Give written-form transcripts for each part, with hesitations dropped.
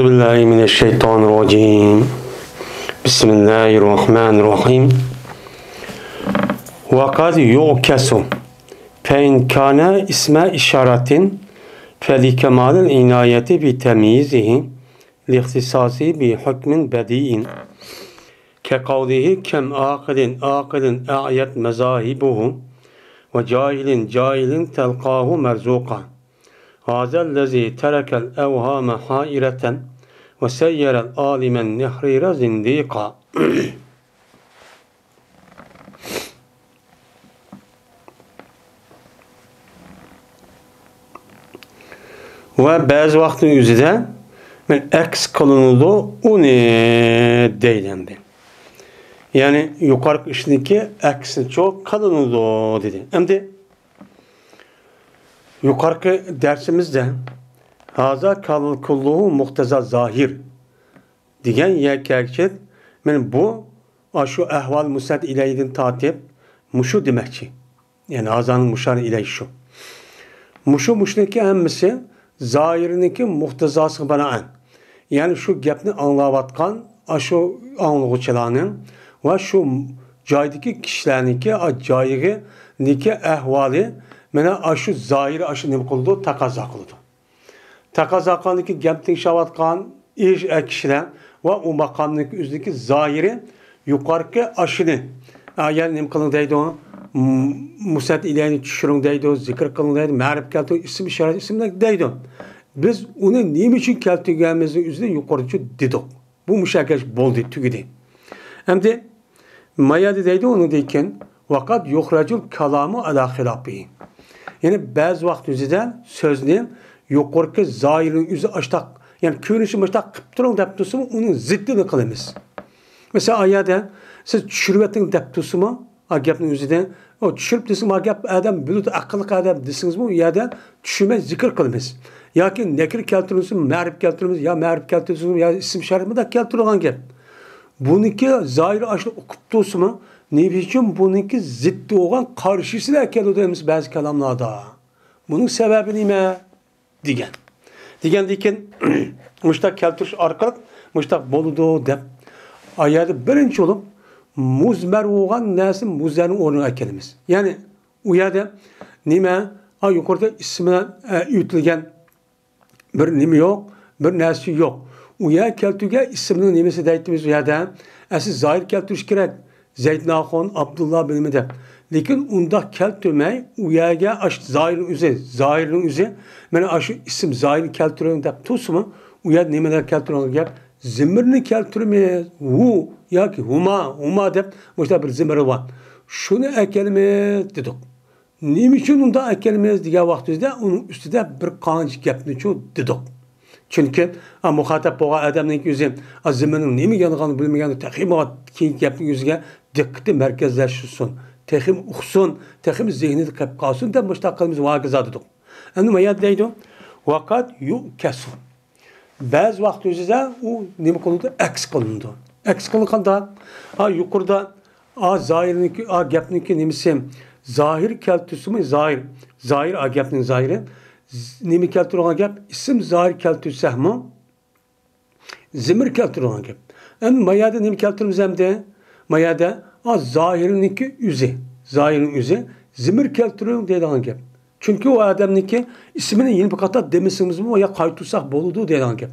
Bismillahirrahmanirrahim. Bismillahirrahmanirrahim. Ve kad yu'kesu fe in kana isme işaretin fe li kemalil inayeti bi temyizihi li ihtisasi bi hükmin bedi'in ke kavlihi kem aqilin a'yet mezahibuhu ve cahilin telqahu merzuqa. Hâzellezî terekel evhâme hâireten ve seyyerel âlimen nehrîre zindîka. Ve bazı vaktin yüzüde ben eks kılınıldı o ne deylendi. Yani yukarı işindeki eksin çok kılınıldı dedi. Hem de yukarıki dersimizde haza kalıl kulluhu muhteza zahir diyen gerçek yani bu şu ehval musad ileydin tatip muşu demekçi. Yani hazanın muşarı iley şu. Muşuniki emmisi zahiriniki muhtezası bana. Yani şu gepni anlavatkan şu anlıqçılarının ve şu caydaki kişilerinki caydaki ehvali mena şu zahiri şu ne kıldı? Takaza kıldı. Takaza kılındaki geptin şavatkan iş kişiler ve o makamdaki üzdeki zahiri yukarıki aşını yani ne kılındaydı o? Musad ileyni düşüründeydi o, zikir kılındaydı, ma'rif kelti, isim işaret isimdeydi. Biz onu ne için kelti gelmemizin üzerinde yukarıcı dedik. Bu müşakkaş boldu, tügüdü. Hem de mayadi deydi onu deyken vakat yuhracul kalamı ala hilabihi. Yani bazı vakit üzerinden sözünün yukarıki zahirin üzeri açtak, yani köyünüşü açtak kıptırın deptusu mu onun ziddini kılımız. Mesela ayada siz çürüvetin deptusu mu agapın üzerinden o çürüp desin agap adam büyük akıllı adam desiniz mi yerden düşüme zikir kılımız. Ya ki nekir keltiriniz mi, ma'rif keltiriniz ya ma'rif keltiriniz mi ya isim şerif mi de keltirilen gap. Bununki zahiri aşırı okuttuğusu mu ne biçim bununki ziddi olan karşısıyla keludemiz bazı kelamlarda. Bunun sebebi ne? Digen. Diken müştak keltiriş arkalık müştak boludu dep. Ayada birinci olup muzmer olan nesin muzerinin ornuna kelimiz. Yani uyada nime yukarıda ismine yüklegen bir nime yok, bir nesi yok. Uya keltüge isminin nimesi deytimiz uyada siz zahir keltürüş gerek. Zeyd Nahon, Abdullah bilmedi. Lakin unda keltürmey uyaga zahirin üzeri mene aşı isim zahirin keltürün dep tusmu uyad nimeler keltürün gap zimirini keltürmez hu ya ki huma dep muşta bir zimiri var. Şunu ekelmez dedik. Niçin unda ekelmez diye vaktizde onun üstünde bir kancı gapni ço dedik. Çünkü muhatap boğa adamın yüzü aziminin nemi yanıganı bilmeyen tehim ki gapni yüzüge dikkati merkezleşsin. Tehim uxsun, tehim zihni kap kalsın da müştakilimiz vagizadıdık. Yani mayad deydi vakat yu'kesu. Bazı vakit üzerinde o nemi konuldu? Eks konuldu. Eks konulkanda yukarıda zahirinki gapninki nemisi zahir keltüsü mü zahir gapnin zahiri nemi keltür olan gap isim zahir keltüsü mi zimir keltür olan gap. Yani mayada nemi keltürümüz hem de mayada zahirinki zahirin üze zimir keltürün deydiğin gap. Çünkü o adamınki isminin yeni bir kata demesiniz mi o ya kaytusak boludu deydiğin gap.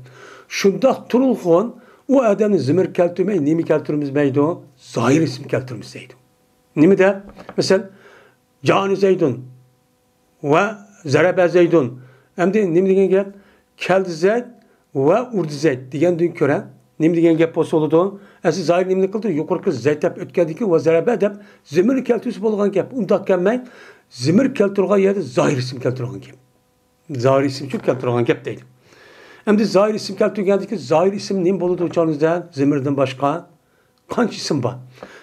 Şunda turulğun o adamın zimir keltürmeyi nemi keltürümüz meydi o zahir isim keltürümüz deydi. Nemi de mesela Cani Zeydun ve Zerebe Zeydun hem de nemi degen gap keldi Zeyd ve urdi Zeyd degen dün köre nemi degen gap olsa oludu. Siz zahir nimini kıldır, yukarı zeytep ötkendiki ve zerebe dep zimir keltürüsü bolgan gap. Unda kelmeyin, zimir keltürüğe yerde zahir isim keltürüğen gap. Zahir isim çok keltürüğen gap değil. Hem de zahir isim keltürüğendiki zahir isim nim boludu uçağınızda zimirden başka kaç isim var?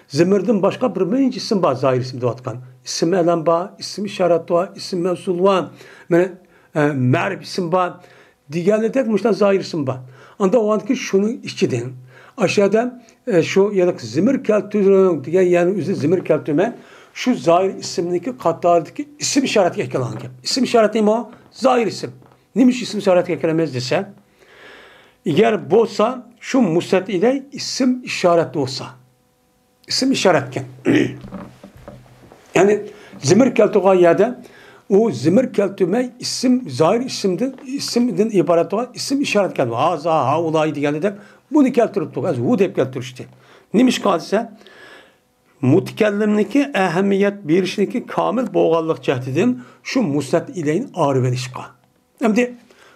Zimirden başka bir birinci isim var zahir isimde vatkan. İsim elen var, isim işaret var, isim mevsul var, ma'rif isim var. Diğerleri tek müşten zahir isim var. Anda o anki şunu içiden aşağıda şu ya da zimir keltürün diye yani üzeri zimir keltürme şu zahir isimdeki katlardaki isim işareti ekleyen gibi. İsim işareti mi o? Zahir isim. Neymiş isim işareti eklemez dese? eğer bolsa şu musat ile isim işaretli olsa. İsim işaretken. Yani zimir keltuğa yerde o zimir keltüme isim zahir isimden ibaret olan isim işaretken. Haza ha olay diye de bunu keltirip az hu dep keltirişti. Nimiş kalsa mutakellimniki ehemmiyet berişniki kamil boğallık cehdidin şu musat ileyin ağrı verişka. Hem de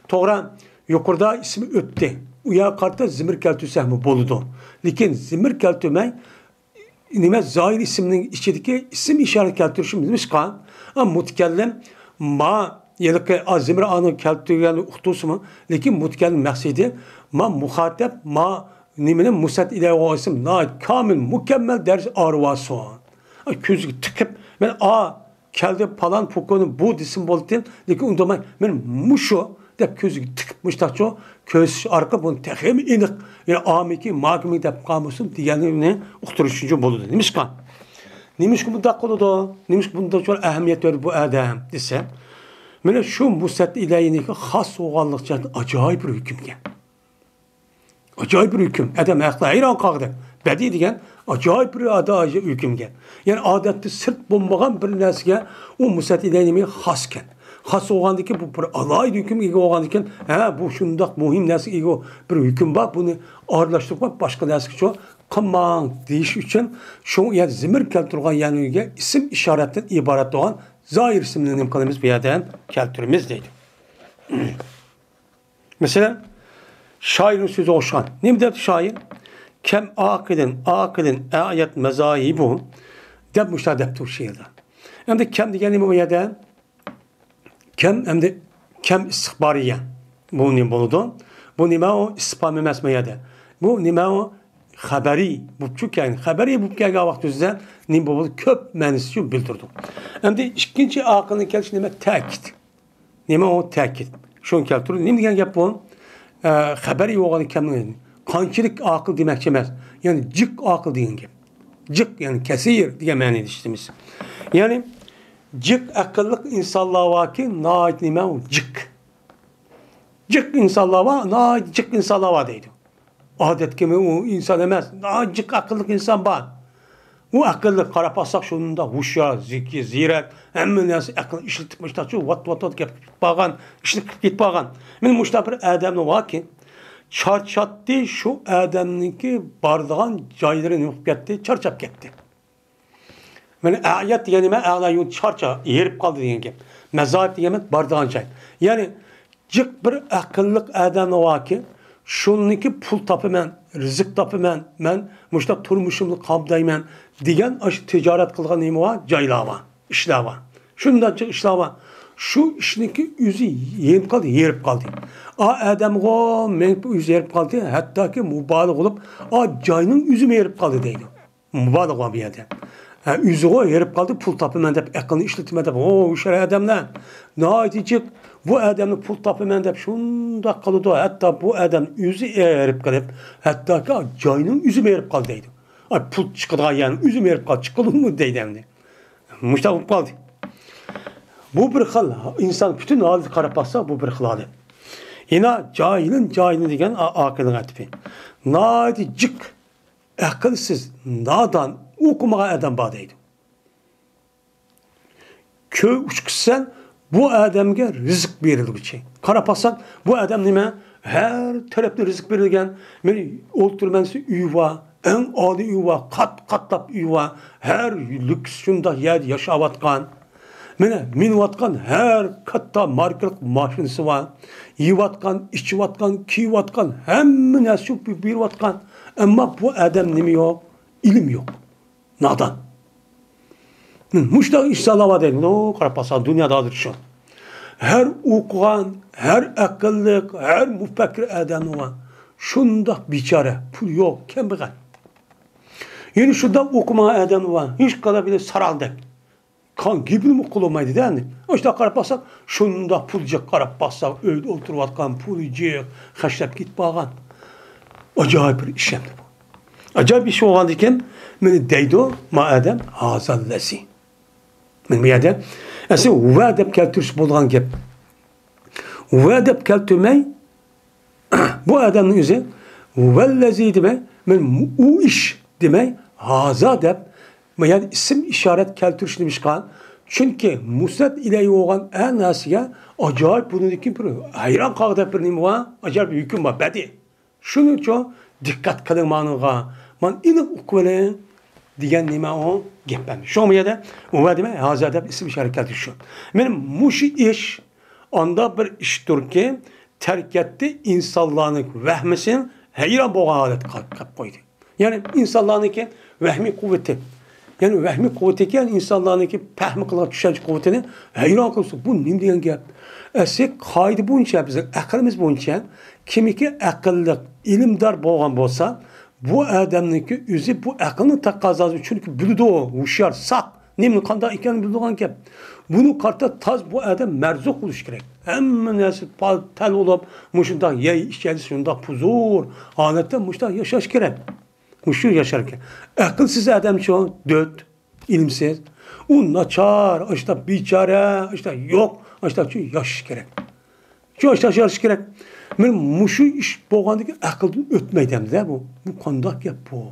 toğra yukarıda ismi öttü. Uya kartta zimir keltü sehmi boludu. Lakin zimir keltüme nime zahir isiminin içindeki isim işaret keltürüşümüz kan. Ama mutakellim ma yelik azimir anı keltürgen uhtusu mu? Lakin mutakellim maksidi ma muhatap ma nimenin musat ile o isim na kamil mükemmel ders arvası. Közü tıkıp ben keldi falan fukonu bu isim boltin. Lakin undama ben muşo dep közü tıkıp muştakço köz arka bunu tehim inik yani amiki magmi dep kamusun diğerini uhturuşuncu boludu. Nimiş kan? Nimiş ki bunda koludu? Nimiş ki bunda çok ehemmiyet verir bu adam dese. Mene şu musat ileyindeki has oğallık canlı acayip bir hükümge. Acayip bir hüküm. Adam ayakta hayran kaldı. Bedi diyen acayip bir acayip hükümge. Yani adette sırt bombagan bir nesge o musat ileyindeki hasken. Has oğandaki bu bir alaydı hüküm gibi oğandaki bu şundak muhim nesge gibi bir hüküm var. Bunu ağırlaştırmak başka nesge çok. Kaman deyiş için şu yani zimir keltürgan yani isim işaretten ibaret olan zahir isimli imkanımız bir yerden keltürümüz değil. Mesela şairin sözü oşan. Ne der şair? Kem akılın ayet mezahibu debmuşlar deptu şiirde. Hem de kem diyelim o yerden hem de kem istihbariye. Bu ne buludu? Bu nime o ispami mesmeyede. Bu nime o haberi bu çünkü haberi bu gelge vaktizden ne bu köp menisi bildirdim. Hem de ikinci akılın gelişi nime takit. Nime o takit. Şun keltürü ne diyen yap bu? Haberi yoğanı kemin. Kançılık akıl demek demez. Yani cık akıl diyen gibi. Cık yani kesir diye mani işimiz. Yani cık akıllık insanlığa vaki naid nime o cık. Cık insanlığa var, naid cık insanlığa var deydi. Adet kimi o insan demez. Acık akıllık insan var. O akıllı karapasak şunun da huşya, zeki, zirek, hemen nasıl akıl işletmiş de şu vat git bağan, işletip git bağan. Benim müştabir Adem'le var ki çarçattı şu Adem'ninki bardağın caylarını yok gitti, çarçap gitti. Yani ayet diyenime ağlayın çarça yerip kaldı diyen gibi. Mezahip diyemek bardağın cay. Yani cık bir akıllık Adem'le var ki şununki pul tapı men, rızık tapı men muşta turmuşumlu kabdaymen diyen ticaret kılgan neymi var? Cayla var, işler var. Şundan çık işler var. Şu işinki yüzü yerip kaldı. Adam o men yüzü yerip kaldı. Hatta ki mübalık olup cayının yüzü yerip kaldı deydi. Mübalık var bir yerde. Yüzü o yerip kaldı pul tapı men deyip ekranı işletmede o şere adamlar. Ne diyecek? Bu adamın pul tapı men deyip şunda kalıdı. Hatta bu adam yüzü yerip kaldı. Hatta ki cayının yüzü yerip kaldı deydi. Pul çıkıdı yani yüzü yerip kaldı. Çıkılır mı deydi hem de. Müştahip kaldı. Bu bir hal. İnsan bütün halde karapasa bu bir hal. Yine cahilin degen akılın atifi. Nadi cık akılsız nadan okumaya adam badaydı. Köy uçkısan bu adamga rızık verildiği. Karapasak bu adam nime? Her tarafta rızık verilgen. Meni olturmansı üva, en adi üva, katlap üva, her lüks şunda yer yaşavatkan. Minvatkan her katta markalık maşinisi var. Yivatkan, içivatkan, kivatkan, hem nasip bir vatkan. Ama bu adam nimi yok? İlim yok. Nadan. Muşta inşallah var değil. No, karapasan dünyadadır şu. Her okuyan, her akıllık, her müfekkir adam var. Şunda biçare, pul yok, kembeğen. Yani şunda okuma adam var. Hiç kadar bile saraldık. Kan gibi mi kullanmaydı değil mi? İşte karapasak, şunda pulcak karapasak, öyle oturuvatkan, pulcak, haşlap git bağan. Acayip bir işlemdi bu. Acayip bir şey olan diken, beni deydo ma adam hazallesi. Ben bir yerde, aslında uvadep keltürüş bulgan gep. Uvadep keltürmey, Bu adamın özü vellezi demek, men u iş demek, haza dep, yani isim işaret keltiriş demişkan. Çünkü musnad ile olan en nasiye acayip bununki bir hayran kaldı bir nime var, acayip bir hüküm var, bedi. Şunun için dikkat kılınmanıga, man ini ukvelen diyen nime o gepen. Şu mu ya da o demek haza dep isim işaret keltiriş şu. Men muşi iş anda bir iştir ki terk etti insanlığın vehmesin hayran boğa halet kap koydu. Yani insanlığın ki vehmi kuvveti. Yani vehmi kuvveti ki yani insanlığın ki pehmi kılıp düşen kuvvetini hayran kılsın. Bu ne diyen gap? Esek kaydı bunca bizim aklımız bunca kimi ki akıllık ilimdar boğan bolsa bu adamın ki üzü bu aklını takazası çünkü bildi o huşyar sak nemin kanda iken bildiğin gap. Bunu karta taz bu adam merzuk oluş gerek. Hemen nasıl tel olup muşunda yey işçeli şunda puzur halette muşta yaşaş gerek. Muşur yaşarken. Akılsız adam çoğu dört ilimsiz. O naçar, işte biçare, işte yok, işte şu yaş gerek. Şu işte yaş gerek. Ben muşu iş boğandaki akıldan ötmeydim de bu. Bu kondak yap bu.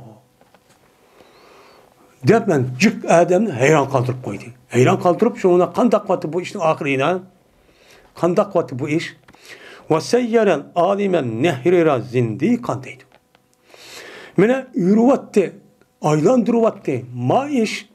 Deyip ben cık adamını hayran kaldırıp koydu. Hayran kaldırıp şuna kandak vatı bu işin ahirine. Kandak vatı bu iş. Ve seyyaren alimen nehrira zindi kandaydı. Mene yürüvattı, aylandırıvattı. Ma iş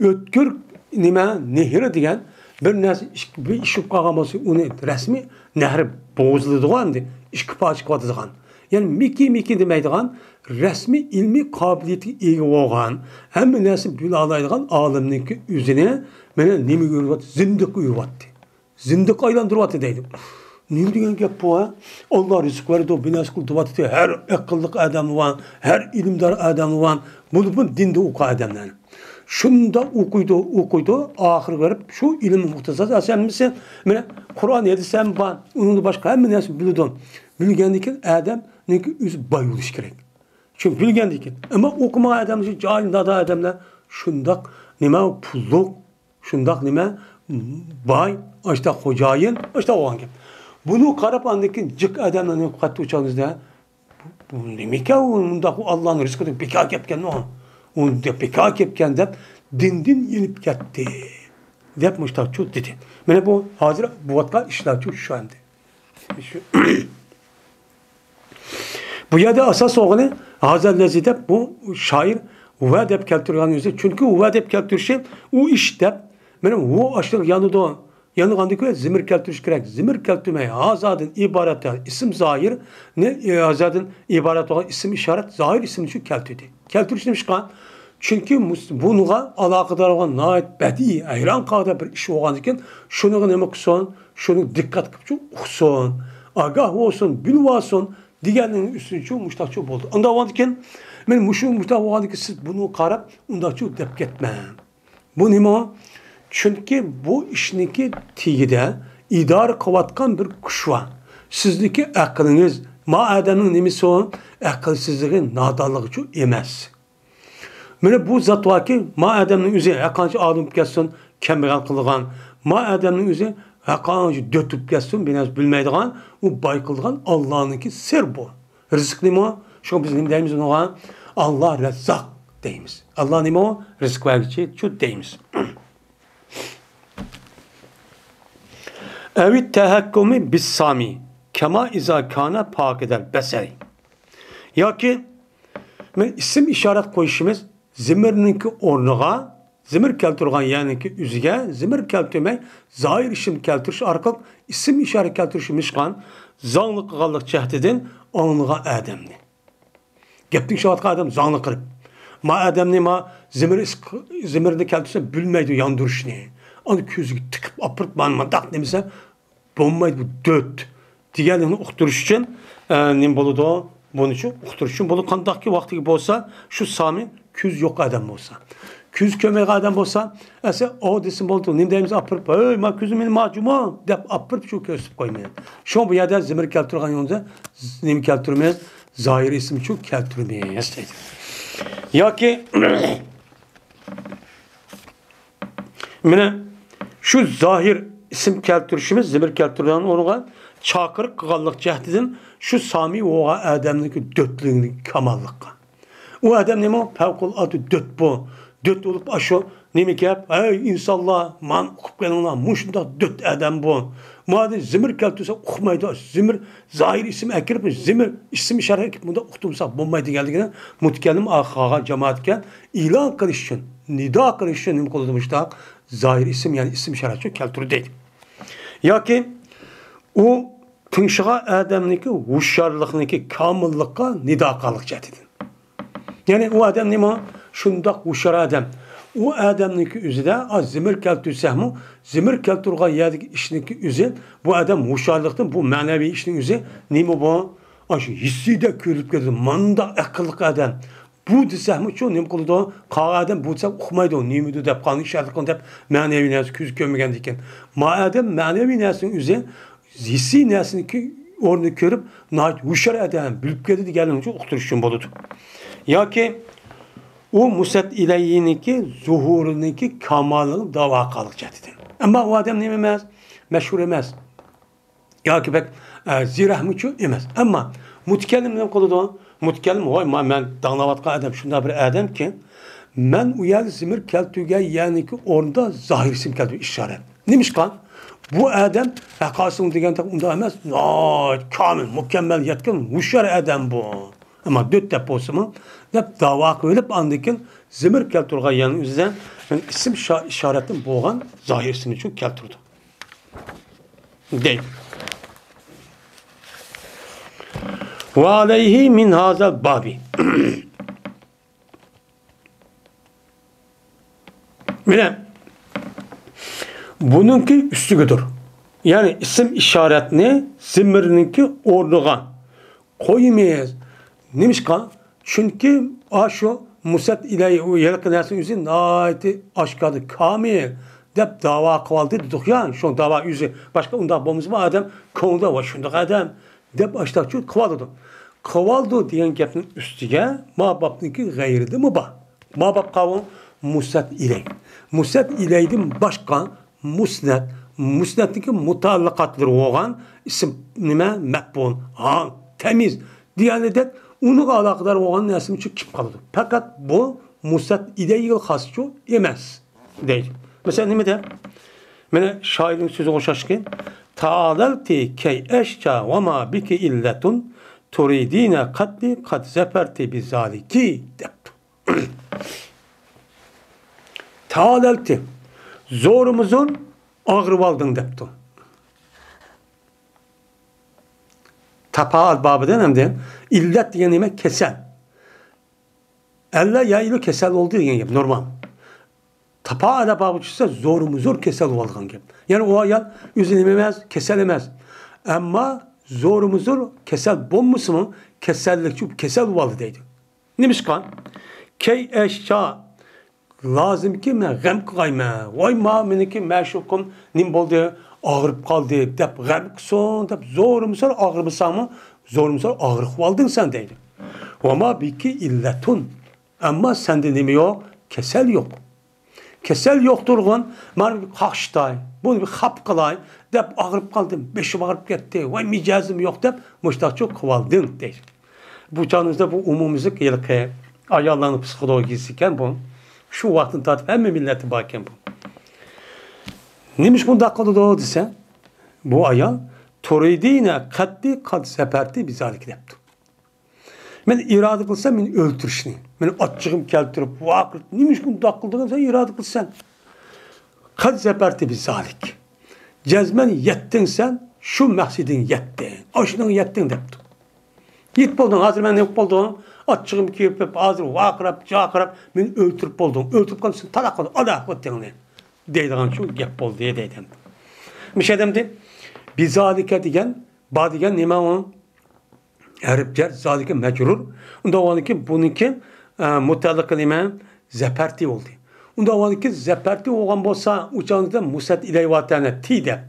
ötkür nime nehri diyen bir işip kağaması onu resmi nehri boğuzluduğandı. İşkıpa açıkladığan. Yani miki demeydiğen resmi ilmi kabiliyeti iyi olan hem nasıl bülalaydıgan aliminin ki üzerine mene nimi yürüvattı, zindik yürüvattı. Zindik aylandırıvattı deydim. Ne diyen gap bu ha? Allah rızık verdi o binas kıl duvatı her akıllık adam var, her ilimdar adam var. Bu dinde oku adamlar. Şunda okuydu, ahir verip şu ilim muhtesası sen misin? Mene Kur'an yedi sen ban, onun başka hem nasıl biliyordun? Bilgendikin adam ne ki yüz bayılış gerek. Çünkü bilgendikin. Ama okuma adam için cahil nada adamlar şundak nime pulluk, şundak nime bay, işte hocayın, işte o hangi. Bunu Karapan'daki cık adamla kattı uçağınızda bu demek ya Allah'ın rızkı pekak yapken o. Onu da pekak yapken de dindin yenip gitti. Yapmışlar çok dedi. Mene bu hazır bu vatka işler çok şu anda. Bu yada asas oğlu hazır lezzet bu şair uvadep keltürgan yüzü. Çünkü uvadep keltürşi o işte benim o aşırı yanında yanıgandaki zimir keltürüş gerek. Zimir keltürmeye azadın ibaret isim zahir ne azadın ibaret olan isim işaret zahir isim şu keltüdü. Keltürüş demiş kan. Çünkü bununla alakadar olan nait bedi ayran kadar bir iş olan iken şunu ne olsun, şunu dikkat kıpçı olsun, agah olsun, bilvasın, diğerlerinin üstüne çok müştak çok oldu. Onda olan iken ben müştak olan iken siz bunu karab, onda çok dep gitme. Bu ne mi? Çünkü bu işinki tiyide idare kavatkan bir kuş var. Sizdeki aklınız, ma adamın nemisi o, akılsızlığın nadallığı çok emez. Mene bu zat var ki, ma adamın üzerine yakançı ağlıp gelsin, kembeğen kılgan, ma adamın üzerine yakançı dötüp gelsin, biraz bilmeydiğen, o baykılgan Allah'ınki sır bu. Rızık ne mi o? Şu bizim deyimiz ona, Allah rezzak deyimiz. Allah ne mi o? Rızık verici, şu deyimiz. Evet tehakkumi bis sami kema izâ kâne pak eder beseri. Ya ki isim işaret koyuşumuz zimirininki ornuğa zimir keltürgan yani ki üzüge zimir keltürmek zahir isim keltürüş arkak isim işaret keltürüşü mişkan zanlık qallık cehdedin onluğa ademni. Geptik şahatka adam zanlık kırıp ma ademni ma zimirini keltürse bilmeydi yandırışını. Onu közü tıkıp apırt manmadak nemise bombaydı bu dört. Diğerlerini uqturuş için nem boludu o bunun için uqturuş için bolu kandak ki vakti gibi olsa şu sami küz yok adam olsa. Küz kömek adam olsa ese o desin boldu nem deyimiz apırt ey ma küzüm benim macuma dep apırt şu kösüp koymayın. Şu bu yada zimir keltürgan yonca nem keltürmez zahir isim şu keltürmeyiz dedi. Ya ki mene şu zahir isim keltürüşümüz, zimir keltürüden onuğa çakırık kıgallık cehdidin şu sami oğa adamdaki dötlüğünü kamallıkka. O adam ne mi? Fevkul adı döt bu. Döt olup aşo ne mi ki? Ey insanlar man okup gelinler. Muşunda döt adam bu. Madem zimir keltüse okumaydı. Zimir zahir isim ekirip zimir isim işaret ekip bunda okutumsa bulmaydı geldiğinde mutkellim ahaka cemaatken ilan kılışın. Nida kılışın ne mi kullanmıştı? Zahir isim yani isim işareti keltürü değil. Ya ki o tınşığa adamniki huşşarlıkniki kamıllıkka nida kalık cedidin. Yani o adam ne mi? Şundak huşşar adam. O adamniki üzüde az zimir keltürse mi? Zimir keltürga yedik işniki üzü. Bu adam huşşarlıktan bu manevi işin üzü. Ne mi bu? Aşı hissi de körüp geldi. Manda akıllık adam. Bu deseh mi çoğu ne mi kıldı? Kağa adam bu deseh okumaydı o. Ne mi de kanı işaretlik deyip manevi nesini küz kömegen diken. Ma adam manevi nesinin üzü hissi nesini ki orunu körüp huşşar adam bilip geldi de geldiğinde okuturuşun buludu. Ya ki o musat ileyhiniki zuhuruniki kamalının davakalık cedidin. Ama o adam ne emez? Meşhur emez. Ya ki pek zirahmıçı emez. Ama mutkellimden koludu. Mutkellim vay ben dağlavatka adam şunda bir adam ki men uyal zimir keltüge yani ki orada zahir isim keltü işaret. Neymiş kan? Bu adam hakasın diyen tak onda emez. Kamil, mükemmel yetkin, huşşar adam bu. Ama dört deposu mu? Hep dava kılıp andıkın zimir keltürga yani üzerine yani isim işaretin boğan zahir ismi için keltürdü. Değil. Ve aleyhi min hazal babi. Bile bununki üstügüdür. Yani isim işaretini zimirininki orduğa koymayız. Neymiş kan? Çünkü aşo musat ile yelkenesi yüzü naiti aşkadı kamil. Dep dava kıvaldı dedik ya. Şu dava yüzü başka onda bomuz var adam konuda var şunda adam. Dep aştak şu kıvaldı. Kıvaldı diyen gepnin üstüge mababniki gayrıdı mı ba? Mabab kavun musat ile. Musat ileydim başka musnat. Musnatniki mutallakatları olan isim nime mekbun. Ha temiz. Diyanedet onu alakadar olan neslim için kip kalıdır. Fakat bu musat ile hasçu emez. Değil. Mesela ne de? Mene şairin sözü hoşaş ki ta'alalti key eşca ve ma biki illetun turidine katli kat zeferti bizaliki dep. Ta'alalti zorumuzun ağrıvaldın deptu. Tapa babıdan hem de illet diyen demek kesel. Elle yaylı kesel olduğu gibi normal. Tapa ala babıçısa zor kesel olduğu gibi. Yani o ayal üzülemez, keselemez. Ama zor kesel bommusu mu? Kesellik çünkü kesel olmalıydı. Neymiş kan? Key eşya lazım ki me gem kayma. Vay ma meniki meşukum nim boldu. Ağırıp kaldı, dep gam kson, dep zorumsar ağırmısan mı? Zorumsar ağırıp kaldın sen deydi. Ama biki illetun. Ama sende nemi yok? Kesel yok. Kesel yokturgun, bana bir kakştay, bunu bir hap kılay, dep ağırıp kaldım, beşim ağırıp gitti, vay micazım yok dep, muştak çok kıvaldın deydi. Bu canınızda bu umumuzluk yılkı, ayarlarını psikolojisiken bu, şu vaktin tatip hem milleti bakken bu. Neymiş bu dakikada doğru desen? Bu ayal turidine katli kat seperti bizalik yaptı. Ben irade kılsam beni öldürüşünü. Ben açığım keltirip vakit neymiş bu dakikada sen irade kılsan. Kat seperti bizalik. Cezmen yettin sen şu maksidin yettin. Aşının yettin yaptı. Yet buldun hazır ben ne buldum? Açığım kirpip hazır vakrap çakrap beni öldürüp buldum. Öldürüp kalsın talak oldu. Allah kutluğunu. Deydiğin şu gep oldu diye deydim. Bir şey demdi. Bir zalike diyen, ba diyen nime onun Arapça zalike mecrur. Onda o ki bununki mutlak kelime zeperti oldu. Onda o ki zeperti olan bolsa uçağında musat iley vatane tide.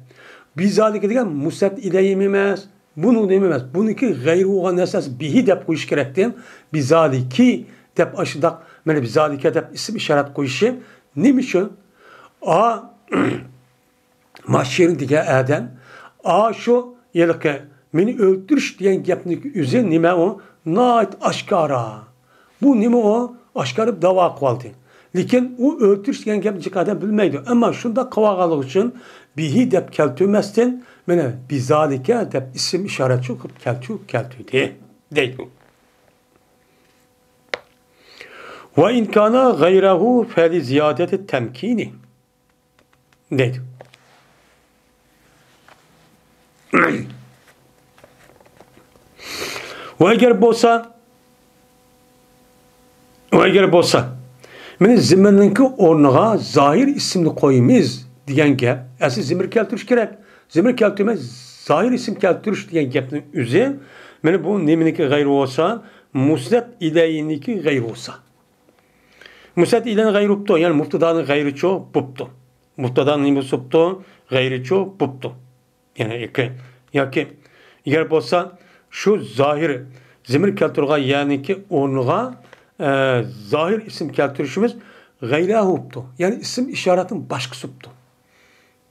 Bir zalike diyen musat iley mimez. Bunu dememez. Bununki gayri olan esas bihi dep koyuş gerektiğim. Bir zaliki dep aşıdak. Yani bir zalike dep isim işaret koyuşu. Neymiş o? A mahşerin dige Adem. A şu ki beni öldürüş diyen gapning üzü nima o? Nait aşkara. Bu nima o? Aşkarıp dava kıldı. Lekin o öldürüş diyen gap jikada bilmeydi. Ama şunda kavagalık için bihi dep keltürmezden mene bizalike dep isim işaret çıkıp keltüydü. Deydi. Ve in kana gayrahu feli ziyadeti temkini. Deydi. Ve eğer bolsa meni zimmerninki ornuğa zahir isimli koyimiz diyen gap, asli zimir keltiriş gerek. Zimir keltirme zahir isim keltiriş diyen gapning üzü meni bu neminiki gayri olsa, musnad ileyiniki gayri olsa. Musnad ileyin gayri uptu, yani muftadanın gayri ço buptu. Muftadanın nimi suptu, gayri ço buptu. Yani eğer bolsa şu zahir zimir keltirga yani ki ornuğa zahir isim keltirişimiz gayrahu uptu. Yani isim işaretin başkası uptu.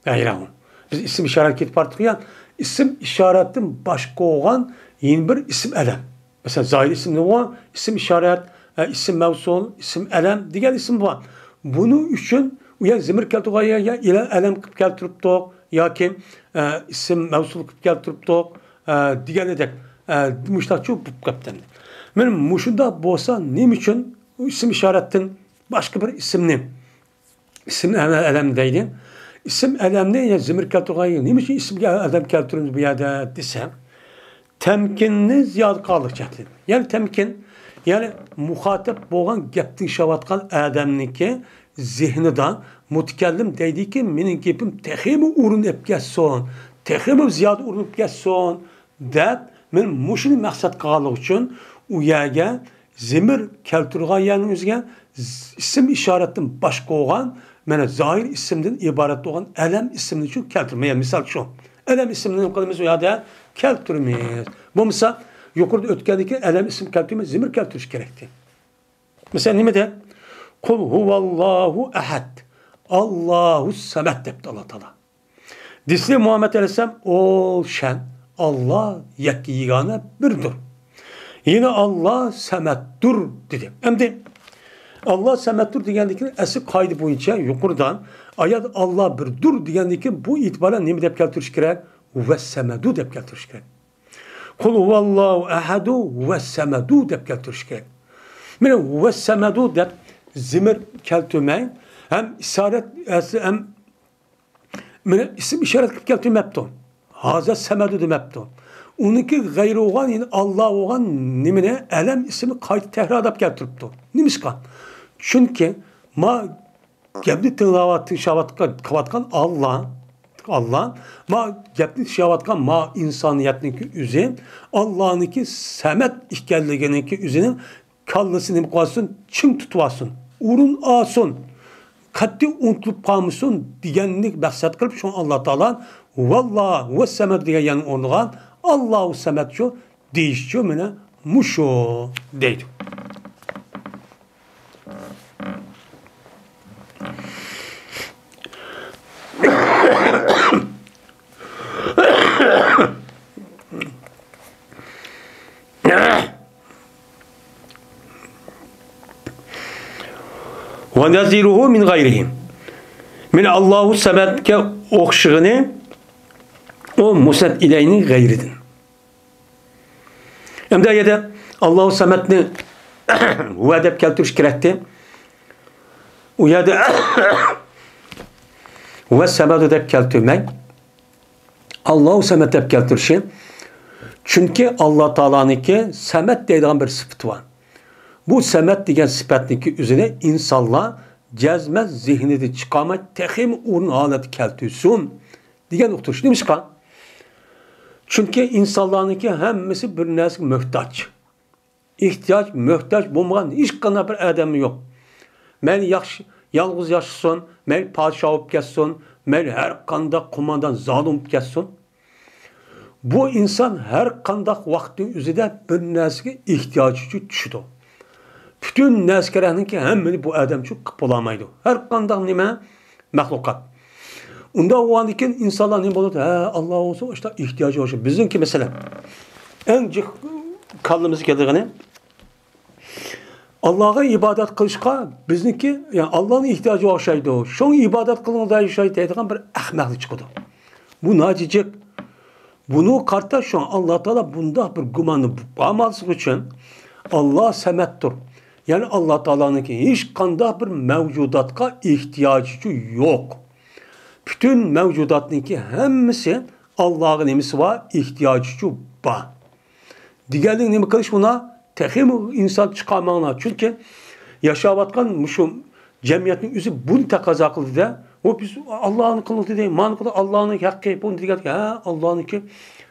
Gayrahu. Biz isim işaret ketip artık ya isim işaretin başka olan yeni bir isim elem. Mesela zahir isim ne var? İsim işaret, isim mevsul, isim elem, diğer isim var. Bunun için ya zimir keltirga ya ile elem kıp keltiriptik ya ki isim mevsul kıp keltiriptik diğer edek. Müştakçı bu kapten. Benim muşunda bolsa nim için isim işaretin başka bir isimni isim elemdeydi. İsim elemde ya zimir keltirgayı nim için isim elem keltirimiz bu yerde desem temkinni ziyade kalır çetin. Yani temkin yani muhatap boğan gaptin şavatkan adamniki zihnidan mutkellim deydi ki menin gapim tehimi urun epkesson tehimi ziyade urun epkesson deb men muşuni maqsad qilganlik uchun u yerga zimir keltirganning o'ziga ism ishoratdan boshqa bo'lgan mana zohir ismdan iborat bo'lgan alam ismini uchun keltirmayman. Misol shu. Alam ismini qilamiz u yerda keltirmaymiz. Bo'lmasa yuqorida o'tgandiki alam ism keltirmay zimir keltirish kerakdi. Mesela nima de? Kul huvallahu ahad. Allahu samet debdi Allah Teala. Disli Muhammed Aleyhisselam ol şen. Allah yekki yegane birdir. Yine Allah semettur dedi. Emdi Allah semettur degendeki esik kaydı boyunca yukarıdan ayet Allah birdir degendeki bu itibaren ne dep keltiriş gerek? Ve semedu dep keltiriş gerek. Kul huvallahu ahadu ve semedu dep keltiriş gerek. Mene ve semedu dep zimir keltürmeyin hem işaret hem mene isim işaret keltürmepti. Hazret semedu demepti. Onunki gayri olan yani Allah olan nimine elem ismi kayıt tehradap getiripti. Nimişkan. Çünkü ma gebli tilavatı şavatkan Allah ma gebli şavatkan ma insaniyetninki üzü Allah'ınki semet ihkelligeninki üzünün kallısını koyasın çın tutvasın. Urun asın. Katli unutup kalmışsın diyenlik maksat kılıp şu Allah Teala vallahi ve semet diye yani onuğa Allahu semet şu değişiyor mene muşo deydi. Ve naziruhu min gayrihim. Min Allahu semetke okşığını o musnad ileynin gayridin. Hem de yede Allahu semetni huve dep keltiriş kerekti. O yede huve semedu dep keltirmek Allahu semet dep keltirişi çünkü Allah Teala'nınki semet deydiğin bir sıfatı var. Bu semet diyen sıfatniki üzerine insanlar cezmez zihnini çıkarmak tehim urun haleti keltüsün diyen oturuş demiş kan. Çünkü insanlarınki hemmesi bir nesli mühtaç. İhtiyaç, mühtaç bulmayan hiç kadar bir adamı yok. Men yalnız yaşasın, men padişah olup geçsin, men her kanda kumandan zalim olup geçsin. Bu insan her kandak vaktin üzerinde bir nesli ihtiyacı düşüdü. Bütün neskerlerinin ki hemmini bu adam çok kıpılamaydı. Her kandak nime? Mahlukat. Unda o andaki insanlar ne olur? Allah olsun işte ihtiyacı olsun. Bizimki mesela en kallımız geldiğini Allah'a ibadet kılışka bizimki yani Allah'ın ihtiyacı olsaydı o. Şun ibadet kılınca yaşaydı dediğin bir ahmaklık çıkıyordu. Bu nacicik. Bunu kartta şu an Allah Teala bunda bir gumanı bağlaması için Allah semettir. Yani Allah Teala'nın ki hiç kanda bir mevcudatka ihtiyacı yok. Bütün mevcudatın ki hemisi Allah'ın emisi var, ihtiyacı var. Diğerinin nemi kılış buna tehim insan çıkarmağına. Çünkü yaşavatkan şu cemiyetin yüzü bunu takaza kıldı da o biz Allah'ın kıldı değil, man kıldı Allah'ın hakkı bunu diyor ki Allah'ın ki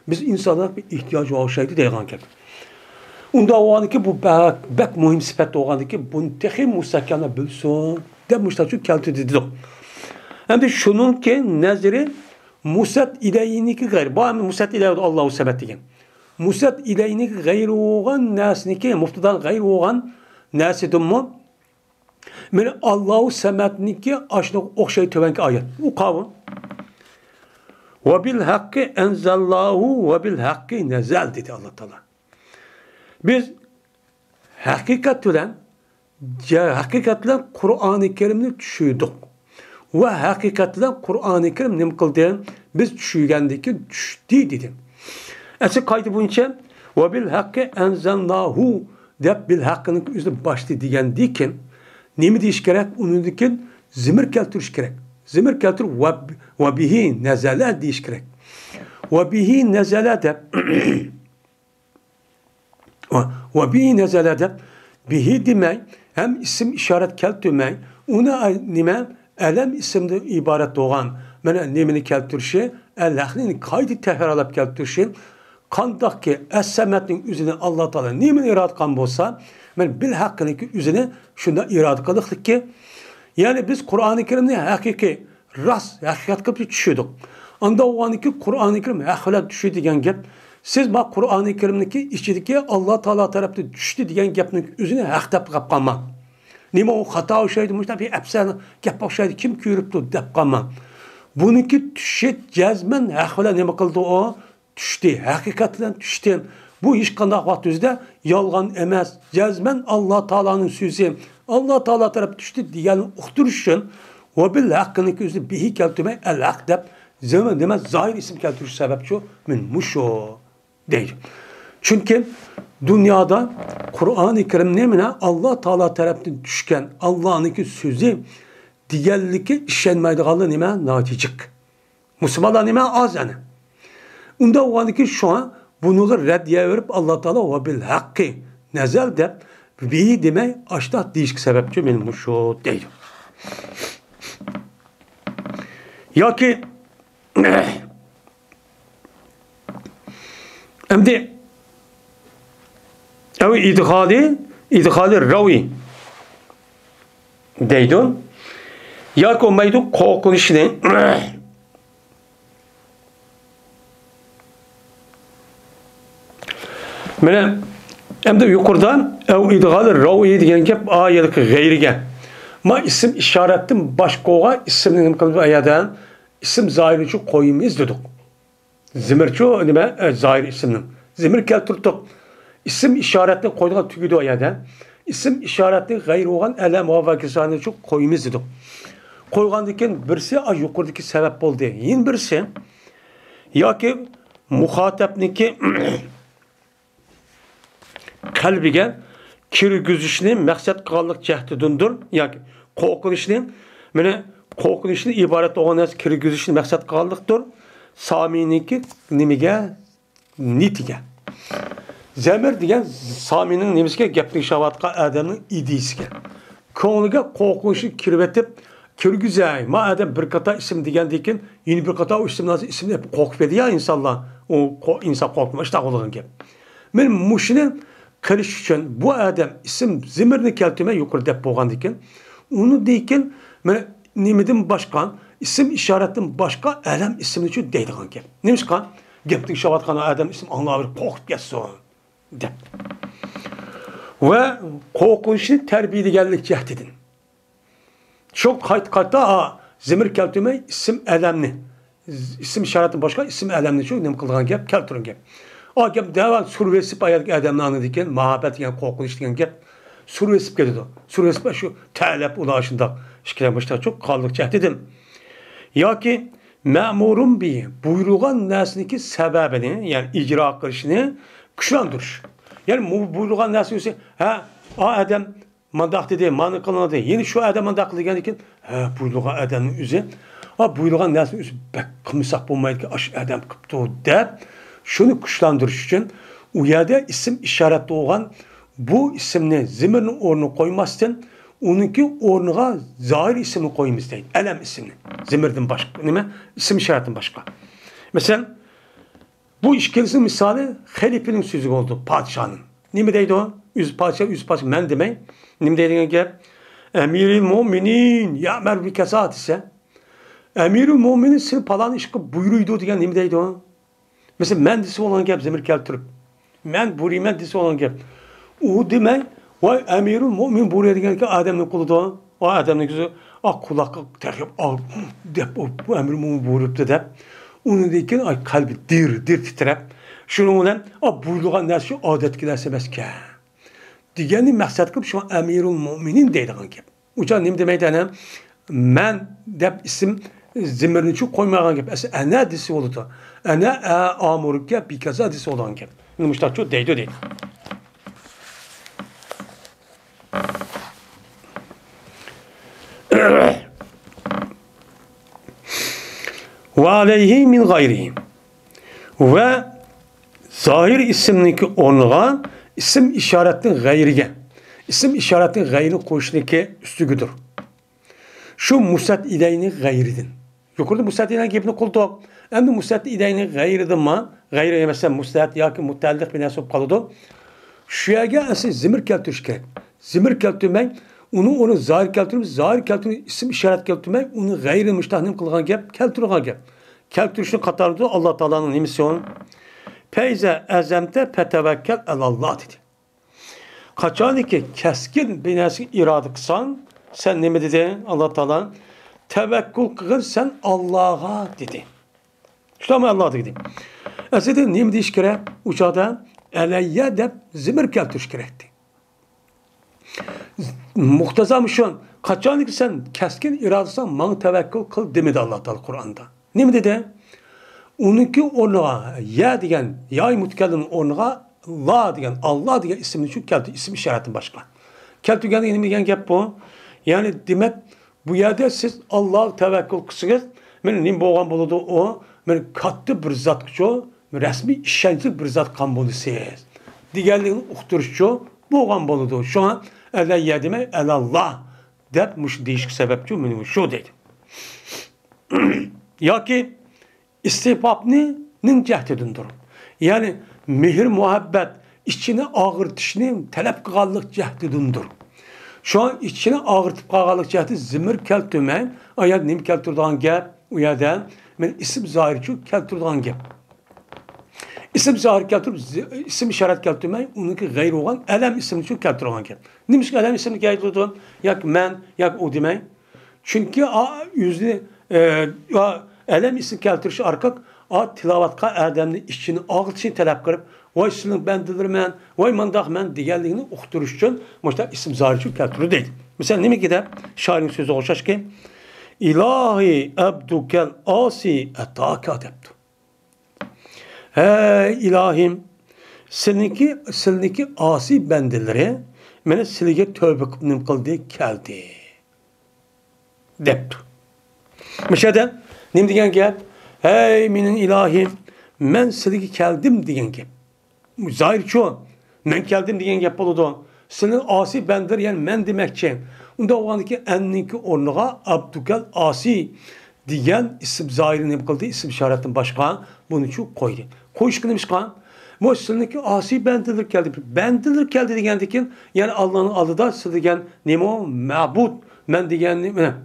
biz insanlar bir ihtiyacı olsaydı deygan ki. Unda o an ki bu bek mühim sıfat o an ki bunu tehim musakana bilsin demişler çünkü kelti dedi. Hem de şunun ki nezri musat ileyini ki gayr. Bu musat ileyini Allahu sebet diyen. Musat ileyini ki gayr oğan nasni ki muftadan gayr oğan nasi dummu. Men Allahu semetni ki aşna okşay tövenki ayet. Bu kavun. Ve bil hakkı enzellahu ve bil hakkı nezel dedi Allah Teala. Biz hakikatle Kur'an-ı Kerim'ni düşürdük. Ve hakikatle Kur'an-ı Kerim ne kıldı? Biz düşürgendeki düştü dedim. Esas kaydı bunca ve bil hakkı enzelnahu dep bil hakkının üzerine başlı diyen diken ne mi deyiş gerek? Onun diken zimir keltürüş gerek. Zimir keltür ve bihi nezele deyiş gerek. Ve bihi nezele de ve bihi nezele de bihi demek hem isim işaret keltürmek ona nime elem isimde ibaret doğan mena nemini keltürüşü Allah'ın kaydı tehir alıp keltürüşü kandak ki es-semetin üzerine Allah Teala nemini irad kan bolsa men bil hakkının ki üzerine şunda irad kılıktık ki yani biz Kur'an-ı Kerim'de hakiki rast hakikat kılıp düşüyorduk. Anda o anki Kur'an-ı Kerim ahlak düşüyor diyen gep siz bak Kur'an-ı Kerim'deki içindeki Allah Teala tarafta düştü diyen gepnin üzerine hak dep kapkanmak. Nima o hata o şeydi müştah bir efsane gep o şeydi kim kuyuruptu dep kalmak. Bununki düşet cezmen ahlak nima kıldı o düştü. Hakikaten düştü. Bu iş kandak vaktizde yalgan emez. Cezmen Allah Teala'nın sözü. Allah Teala tarafı düştü diyen uhduruşun ve bil hakkının ki üzerine bihi keltüme el hak dep zaman demez zahir isim keltürüş sebep şu min muşo değil. Çünkü dünyada Kur'an-ı Kerim nemine Allah Teala tarafından düşken Allah'ın sözü diğerliki işlenmeydiği nime naticik. Müslümanlar nime az yani. Unda o an ki şu an bunu reddiye verip Allah Teala ve bil hakkı nezel de bihi demek aşta değişik sebepçi min muşo değil. Ya ki hem de ev idhali ravi deydin ya ki o meydu korkunuşunu böyle hem de yukarıdan ev idhali ravi diyen gep ayet gayrige ma isim işaretim başka oğa isiminin kalıbı ayadan isim zahirici koyumuz dedik. Zimirço nime zahir isimnin. Zimir kelturtuk. İsim işaretini koyduğun tügüdü o yada. İsim işaretini gayri olan ele muvaffakisani çok koyumuz dedik. Koygandıkken birisi yukarıdaki sebep oldu. Yine birisi ya ki muhatapniki kalbige kirgüzüşünü maksat kallık cehdidundur. Ya ki korkunuşunu korkunuşunu ibaret olan kirgüzüşünü maksat kallıktır. Sami'ninki nimige nitige. Zemir diyen Sami'nin nimisiga gepni şavatka adamın idisiga. Konuga korkunçlu kirvetip kirgüzey. Ma adam bir kata isim diyen diken yeni bir kata o isimle korkmadı ya insanlar. O insan korkmuş da olan gep. Men muşinin kırış için bu adam isim zemirini keltime yukarı dep boğan diken onu diken men nimidin başkan İsim işaretin başka elem isimli için deydiğin gep. Neymiş kan? Geptik şavatkana adam isim anlayabilir. Korkup geçsin. De. Ve korkunçlu terbiyeli geldik cehdedin. Çok katta Zimir keltirmey isim elemni. İsim işaretin başka isim elemni çok nem kılgan gap keltirin gap. O gap devam survesip ayet adamni anladıkken muhabbet yani korkunç degan gap survesip ketadi. Survesip şu talep ulaşında işkilenmişler çok kaldıkça dedim. Yoki ma'murun bi buyruğan narsaniki sebebini yani icra qilishini kuchlandirish. Yani bu buyruğan narsa ha adam mandaq dedi, mani qiladi. Yeni şu adam mandaq qilgan ekan, ha buyruğan adamning o'zi, ha buyruğan narsa o'zi bak qilmasak bo'lmaydi, ash adam qilibdi deb shuni kuchlantirish uchun u yerda ism ishoratda bo'lgan bu ismni zimirning o'rniga qo'ymasdan onunki o'rniga zoir ismini qo'yamiz deydi. Alam ismini. Zimirdan boshqa nima? Ism ishoratdan boshqa. Masalan, bu ikkincisi misali xalifaning so'zi bo'ldi, podshohning. Nima deydi o? Üz podshoh men demay. Nima deydigan gap? Amirul mo'minin ya'mar bi kasat ise Amirul mo'minin sen falan ish qilib buyuruydi degan nima deydi o? Mesela men desa olan gap zimir keltirib. Men buyurayman desa olan gap. U demay vay amirul mo'min buyuradigan ekan odamning qulida o odamning ko'zi quloqqa tarqib deb bu amir mo'min buyuribdi deb uni degan qalbi dir titrab shuning bilan buyurgan narsa odatga narsa emas ekan deganni maqsad qilib shu amirul mo'minin deydigan gap. Uchun nima demaydi ana men deb ism zimirni chu qo'ymagan gap. Ana desa bo'ladi. Ana amurga bikaza desa bo'lgan gap. Nima mushtachu deydi. Ve aleyhi min gayrihi. Ve zahir isimniki onğa isim işaretin gayrige. İsim işaretin gayrini koşniki üstügüdür. Şu musat ideyni gayridin. Yukarıda musat ideyni gepini kuldu. Endi musat ideyni gayridin ma? Gayri yemesen musat ya ki mutallik bir nasip kalıdı. Şu yerge asıl zimir keltiriş gerek. Zimir keltirmek onu zahir keltirimiz, zahir keltirimiz isim işaret keltirmek, onu gayri müştahnim kılgan gap, keltirgan gap. Keltirişini katardı Allah Teala'nın emisyonu. Peyze ezemte petevekkel elallah dedi. Kaçan ki keskin binası irade kısan, sen ne mi dedi Allah Teala? Tevekkül kılın sen Allah'a dedi. İşte ama Allah dedi. Esede ne mi deyiş gerek? Uçada eleyye de zimir keltiriş gerekti. Muhtazam şu an kaçan ki sen keskin iradesen man tevekkül kıl demedi Allah Teala Kur'an'da. Ne mi dedi? Onunki onluğa ya diyen yay mutkellimin onluğa la diyen Allah diyen ismini çünkü geldi isim işaretin başka. Kelti geldi gap bu. Yani demek bu yerde siz Allah'a tevekkül kısınız. Benim ne boğan buludu o. Benim katlı bir zat şu. Resmi işençlik bir zat kan bulu siz. Diğerliğini ukturuşçu boğan buludu. Şu an ele yedime el Allah. Depmiş değişik sebepçi benim şu dedi. Ya ki istihbabının cehdedindir. Yani mehir muhabbet içine ağırtışını talep kıgallık cehdedindir. Şu an içine ağırtıp kıgallık cehdi zimir keltürmeyin. Ayet nim keltürden gep uyada men isim zahir çok keltürden gep. İsim zahir keltürüp isim işaret keltürmeyin. Onunki gayri olan elem isim çok keltürden gep. Neymiş elem isim keltürden? Yak men yak o demeyin. Çünkü yüzünü elem isim keltirişi arkak tilavatka erdemli işçini ağırtışı talep kırıp vay sizin ben dilirmen, vay mandak men diğerliğini uqturuş için mesela isim zahirçi keltiri değil. Mesela ne mi gider? Şairin sözü olacak ki İlahi abdukel asi etaka deptu. Hey ilahim seninki asi bendileri mene silige tövbe kıldı keldi. Deptu. Mesela ne degan gap? Hey menin ilahim, men sizga keldim degan gap. Zahir şu, men keldim degan gap bo'ladi. Senin asi bendir yani men demekçi. Unda o'g'andiki enninki o'rniga abdukel asi degan ism zahirini nima qildi? Ism ishoratdan boshqa buni chu qo'ydi. Qo'yish nimishqa? Bu sizniki asi bendidir keldi. Bendidir keldi degandikin, yani Allah'ın alıda siz degan nima ma'bud men degan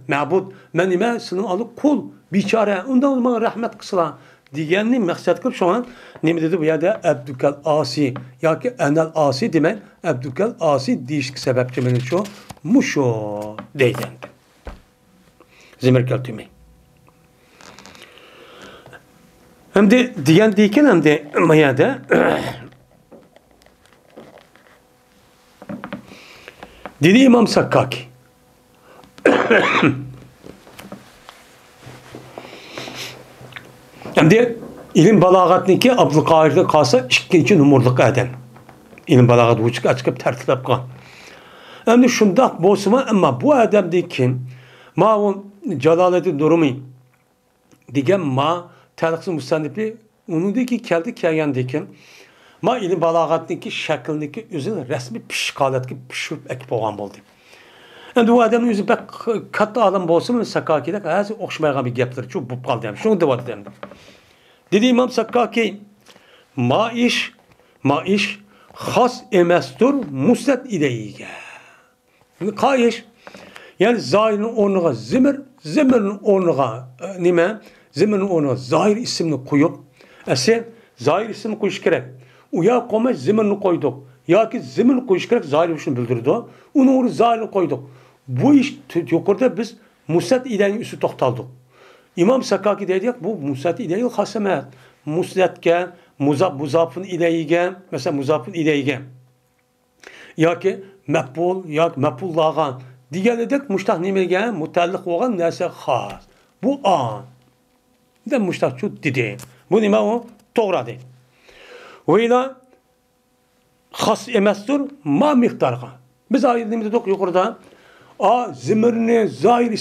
ma'bud men nima sizning alı kul bichara undan bana rahmet kısıla deganni maqsad qilib şu an nima dedi bu yerda abdukel asi yoki anal asi demek abdukel asi deyish sababchi meni shu musho deydi. Zimir keltimi. Hem de diyen deyken hem de mayada dedi İmam Sakkaki. Hem de ilim balagatniki Abdülkadir'de kalsa ikkinchi numurluk adam. İlim balagat uçuk açıp tertip kal. Hem de şundak bosuma ama bu adam de kim? Ma o Celaleddin Rumi digen ma Tarixi Musannifi onun de ki keldi kelgan dekin. Ma ilim balagatniki şeklindeki özün resmi pişkalatki pişirip ekip olgan boldu. Endi bu adamın özü bek katta adam bolsun Sakkakide hasi oxşmaygan bir gaplar şu bu kaldı. Şunu da var dedim. Dedi İmam Sakkaki ma iş has emestur musnad ileyge. Kayış yani zahirin ornuğa zimirin ornuğa nime? Zimirin ornuğa zahir isimini koyup zahir isimini koyuş gerek. Uya koma zimirini koyduk. Ya ki zimirini koyuş gerek zahir işini bildirdi o. Onu zahirini koyduk. Bu iş yukarıda biz musnad ileyin üstü toxtaldık. İmam Sakkaki dedik bu musnad ileyi hasemet. Musnadke, muzafın ileyge, mesela muzafın ileyge. Ya ki mekbul, ya ki mekbullağan. Diğer dedik muştaq nimege, mutallik olan nese khas. Bu an. De muştaq şu dedi. Bu nime o? Doğru değil. Ve ila khas emestur ma miktarga. Biz ayetimizde dedik yukarıda zimirini zahir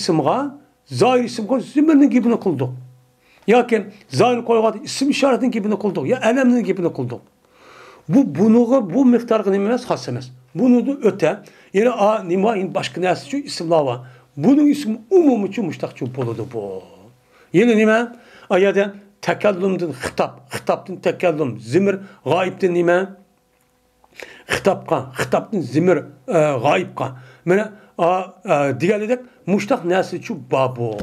isimga zimirini gibini kıldık. Ya ki zahir koygan isim işaretinin gibini kıldık. Ya eleminin gibini kıldık. Bu miktarga nimemiz has emez. Bunu da öte. Yani nimayin başka nesi şu isimler var. Bunun ismi umum için müştakçı buludu bu. Yine nime? Ayada tekellümdün hitaptın tekellüm, zimir gayiptin nime? Hitaptın zimir gayipka. Mene diğerledek müştak nesi şu babu.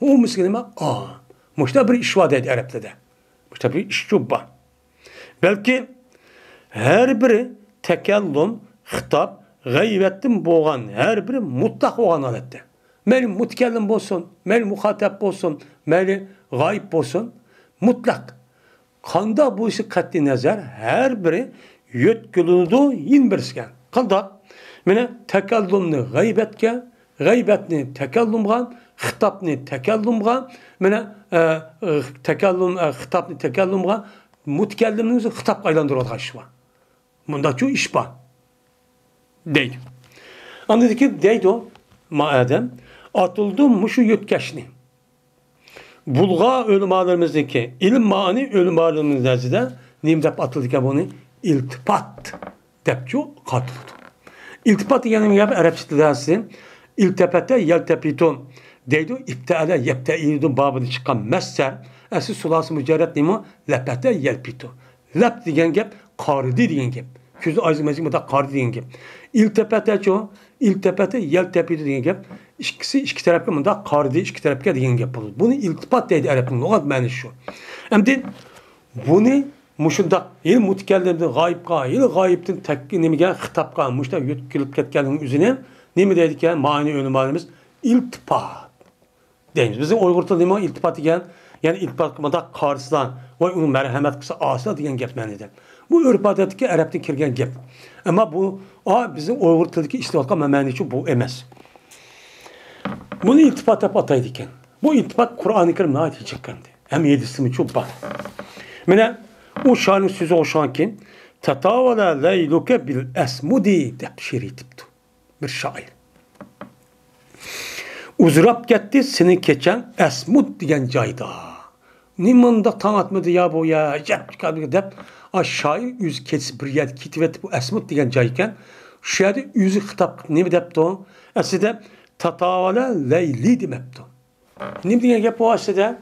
O miskin nime? Müştak bir iş var dedi Arap'ta da. Müştak bir iş şu ba. Belki her biri tekellüm, hitap, gaybetin boğan her biri mutlak olan alette. Meli mutkellim olsun, meli muhatap olsun, meli gayb olsun, mutlak. Kanda bu işi katli nazar her biri yetkilinidu yin birisken. Kanda mene tekellümni gaybetke, gaybetni tekellümgan, hitapni tekellümgan, mene hitapni tekellümgan, mutkelliminizi hitap aylandırıyor kaşıva. Bunda şu iş var. Deydi. Anladı ki deydi o maadem atıldı muşu yutkeşni. Bulga ölümalarımızdaki ilim mani ölümalarımızda nimdep atıldı ki bunu iltifat depçu katıldı. İltifat yani yap Arapça dilası iltefete yeltepitun deydi iptale yepteidun babını çıkan messer asıl sulası mücerret nimo lepete yelpitu. Lep diyen gep karidi diyen gep. Küzü azimazim da karidi diyen gep. İltepete yeltepiti diyen gep. İki tarafı mında karidi iki tarafı diyen gep olur. Bunu iltifat deydi Arap'ın lügat mani şu. Hem de bunu muşunda il mutkellimde gayipka, il gayiptin tekkinimige hitapka, muşta yutkilip ketkenliğin üzerine ne mi dedik ya? Mani ölümalimiz iltifat. Deyimiz. Bizim Uygur'da değil mi? İltifat diyen yani iltifatmada karşılan ve onun merhamet kısa asla diyen gep menidir. Bu örf adetki Arap'ta kirgen gep. Ama bu bizim Uygur'daki istifatka memeniçi bu emez. Bunu iltifat yap ataydıken. Bu iltifat Kur'an-ı Kerim'e ait çıkkandı. Hem yedisimi çok var. Mene o şanın sözü o şan ki tetavala leyluke bil esmudi dep şiiri tiptu. Bir şair. Uzrap gitti senin geçen esmud diyen cayda. Nimanda tanıtmadı ya bu ya. Dep şair yüz keçi bir yer kitvet bu esmud diyen cayken şair yüzü hitap ne depti o? Aslında tetavala leyli demepti. Ne diyen gep o aslında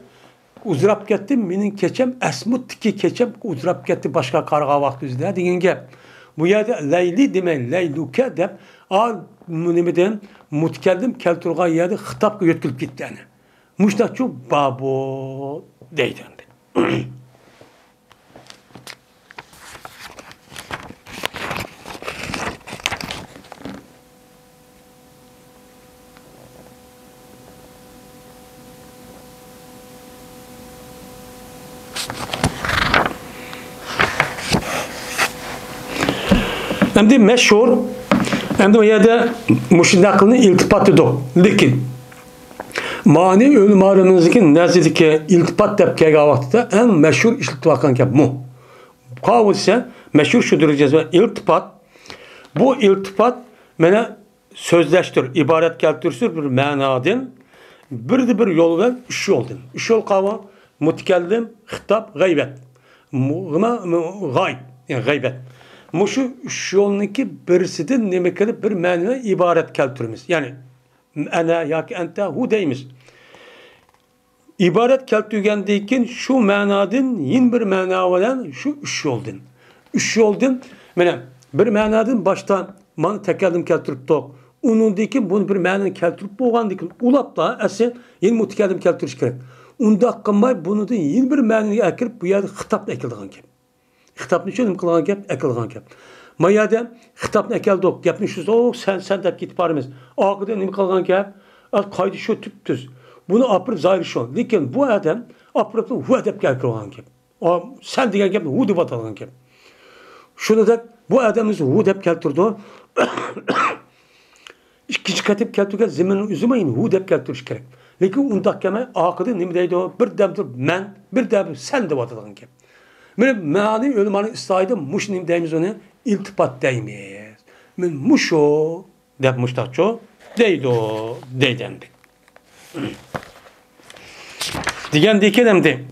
uzrap gitti minin keçem esmud ki keçem uzrap gitti başka karga vakti üzerinde diyen gep. Bu yerde leyli deme leyluke dep nimeden mutkellim kelturga yerde hitap yetkilip gitti yani. Muştakçu babo deydendi. Hem de meşhur, hem de o yerde müşinakılının iltifatıdır. Lakin mani ölümarınızdaki nezdeki iltifat tepkiye vaxtıda en meşhur işletivakan ki bu. Kavul ise meşhur şudur diyeceğiz. İltifat, bu iltifat mene sözleştir, ibaret keltirsir bir manadın bir yol ve üç yoldun. Üç yol kavga mutkellim, hitap, gaybet. Gayb, yani gaybet. Muşu üç yolunki birisidir nemekeli bir manada ibaret keltirimiz. Yani ana ya ki ente hu deyimiz. İbaret keltügendeyken şu manadın yin bir mana olan şu üç yoldun. Üç yoldun, mene bir manadın baştan man tekellim keltirip tok. Onundaki bunu bir mananı keltirip boğandaki ulap da esen yeni mutkellim keltiriş gerek. Onda hakkında bunu da yeni bir mananı ekirip bu yerde hitap ekildiğin gibi. Hitap ne çözüm kılgan gibi ekildiğin gibi. Mayada hitap ekildik. Yapmışız o sen de git parımız. Ağıda ne kılgan gibi. Kaydı şu tüp düz. Bunu apırıp zahir şu. Lakin bu adam apırıp hu edep gelkirgan gibi. Sen diyen gibi hu dibat algan gibi. Şunu da bu adamımız hu edep keltirdi. İkinci katip keltirgen zeminin üzümeyin hu edep keltiriş gerek. Lakin onda keme ağıda ne deydi o bir demdir men bir demdir sen dibat algan gibi. Benim meali ölümanı istaydım muş nim deyimiz onu iltifat deymeyiz. Men muşo dep muştakço deydi o deydendi. Digen dikelemdi.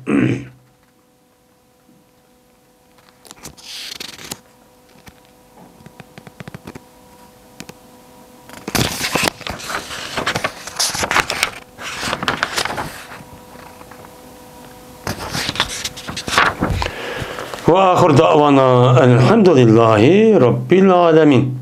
Ve ahir davana elhamdülillahi rabbil alemin.